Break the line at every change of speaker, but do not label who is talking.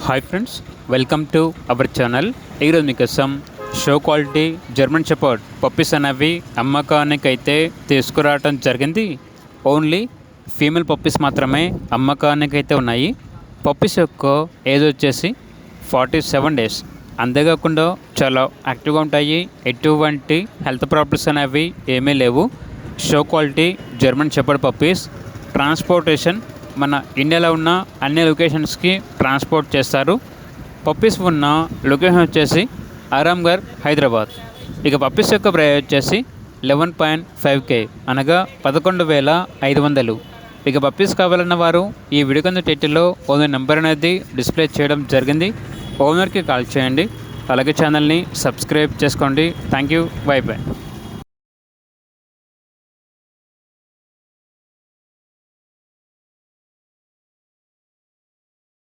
Hi friends, welcome to our channel. ఈరోజు మీకోసం show quality German shepherd puppies అనేవి అమ్మకానికైతే తీసుకురావడం జరిగింది. ఓన్లీ ఫీమేల్ పప్పీస్ మాత్రమే అమ్మకానికైతే ఉన్నాయి. పప్పీస్ యొక్క ఏజ్ వచ్చేసి 47 డేస్. అంతేకాకుండా చాలా యాక్టివ్గా ఉంటాయి. ఎటువంటి హెల్త్ ప్రాబ్లమ్స్ అనేవి ఏమీ లేవు. Show quality German shepherd puppies. Transportation మన ఇండియాలో ఉన్న అన్ని లొకేషన్స్కి ట్రాన్స్పోర్ట్ చేస్తారు. పప్పీస్ ఉన్న లొకేషన్ వచ్చేసి ఆరాంఘర్, హైదరాబాద్. ఇక పప్పీస్ యొక్క ప్రైస్ వచ్చేసి 11.5K అనగా 11,500. ఇక పప్పీస్ కావాలన్న వారు ఈ వీడియో కింద టైటిల్లో ఓనర్ నెంబర్ అనేది డిస్ప్లే చేయడం జరిగింది. ఓనర్కి కాల్ చేయండి. అలాగే ఛానల్ని సబ్స్క్రైబ్ చేసుకోండి. Thank you. By by.